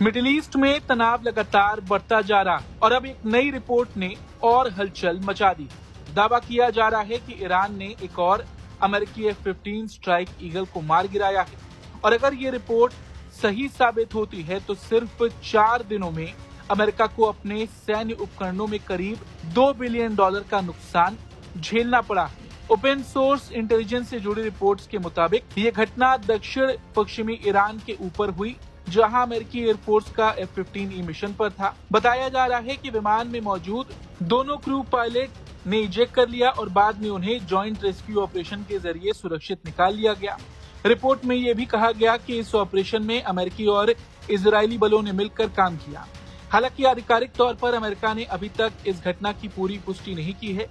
Middle east में तनाव लगातार बढ़ता जा रहा और अब एक नई रिपोर्ट ने और हलचल मचा दी। दावा किया जा रहा है कि ईरान ने एक और अमेरिकी F-15 स्ट्राइक ईगल को मार गिराया है और अगर ये रिपोर्ट सही साबित होती है तो सिर्फ 4 दिनों में अमेरिका को अपने सैन्य उपकरणों में करीब $2 बिलियन का नुकसान झेलना पड़ा है। ओपन सोर्स इंटेलिजेंस से जुड़ी रिपोर्ट्स के मुताबिक ये घटना दक्षिण पश्चिमी ईरान के ऊपर हुई, जहां अमेरिकी एयरफोर्स का F-15E मिशन पर था। बताया जा रहा है कि विमान में मौजूद दोनों क्रू पायलट ने इजेक्ट कर लिया और बाद में उन्हें जॉइंट रेस्क्यू ऑपरेशन के जरिए सुरक्षित निकाल लिया गया। रिपोर्ट में यह भी कहा गया कि इस ऑपरेशन में अमेरिकी और इजरायली बलों ने मिलकर काम किया। हालांकि आधिकारिक तौर पर अमेरिका ने अभी तक इस घटना की पूरी पुष्टि नहीं की है,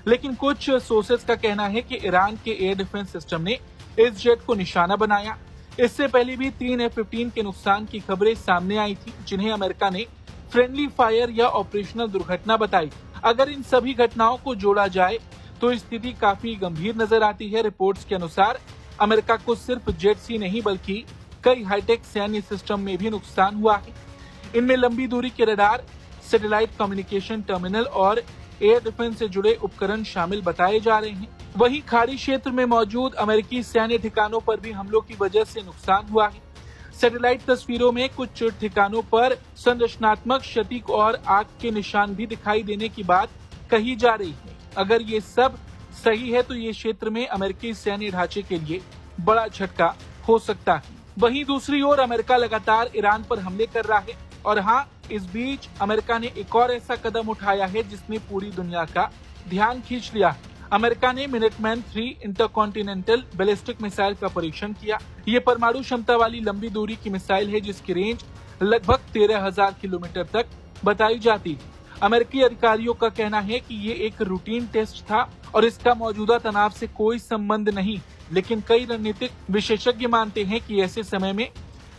लेकिन कुछ सोर्सेज का कहना है कि ईरान के एयर डिफेंस सिस्टम ने इस जेट को निशाना बनाया। इससे पहले भी 3 F-15 के नुकसान की खबरें सामने आई थी, जिन्हें अमेरिका ने फ्रेंडली फायर या ऑपरेशनल दुर्घटना बताई। अगर इन सभी घटनाओं को जोड़ा जाए तो स्थिति काफी गंभीर नजर आती है। रिपोर्ट्स के अनुसार अमेरिका को सिर्फ जेट्स ही नहीं बल्कि कई हाईटेक सैन्य सिस्टम में भी नुकसान हुआ है। इनमें लंबी दूरी के रडार, सैटेलाइट कम्युनिकेशन टर्मिनल और एयर डिफेंस से जुड़े उपकरण शामिल बताए जा रहे हैं। वहीं खाड़ी क्षेत्र में मौजूद अमेरिकी सैन्य ठिकानों पर भी हमलों की वजह से नुकसान हुआ है। सैटेलाइट तस्वीरों में कुछ ठिकानों पर संरचनात्मक क्षति और आग के निशान भी दिखाई देने की बात कही जा रही है। अगर ये सब सही है तो ये क्षेत्र में अमेरिकी सैन्य ढांचे के लिए बड़ा झटका हो सकता है। वहीं दूसरी ओर अमेरिका लगातार ईरान पर हमले कर रहा है और हाँ, इस बीच अमेरिका ने एक और ऐसा कदम उठाया है जिसने पूरी दुनिया का ध्यान खींच लिया है। अमेरिका ने मिनटमैन 3 इंटरकॉन्टिनेंटल बैलिस्टिक मिसाइल का परीक्षण किया। ये परमाणु क्षमता वाली लंबी दूरी की मिसाइल है जिसकी रेंज लगभग 13,000 किलोमीटर तक बताई जाती है। अमेरिकी अधिकारियों का कहना है कि ये एक रूटीन टेस्ट था और इसका मौजूदा तनाव से कोई संबंध नहीं, लेकिन कई रणनीतिक विशेषज्ञ मानते हैं कि ऐसे समय में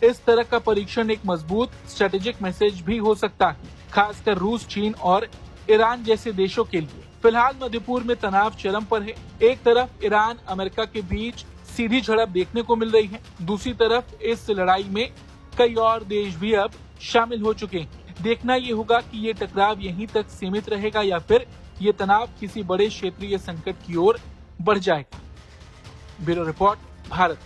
इस तरह का परीक्षण एक मजबूत स्ट्रेटेजिक मैसेज भी हो सकता है, खासकर रूस, चीन और ईरान जैसे देशों के लिए। फिलहाल मध्यपूर्व में तनाव चरम पर है। एक तरफ ईरान अमेरिका के बीच सीधी झड़प देखने को मिल रही है, दूसरी तरफ इस लड़ाई में कई और देश भी अब शामिल हो चुके हैं। देखना ये होगा कि ये टकराव यहीं तक सीमित रहेगा या फिर ये तनाव किसी बड़े क्षेत्रीय संकट की ओर बढ़ जाएगा। Bureau report, Bharat.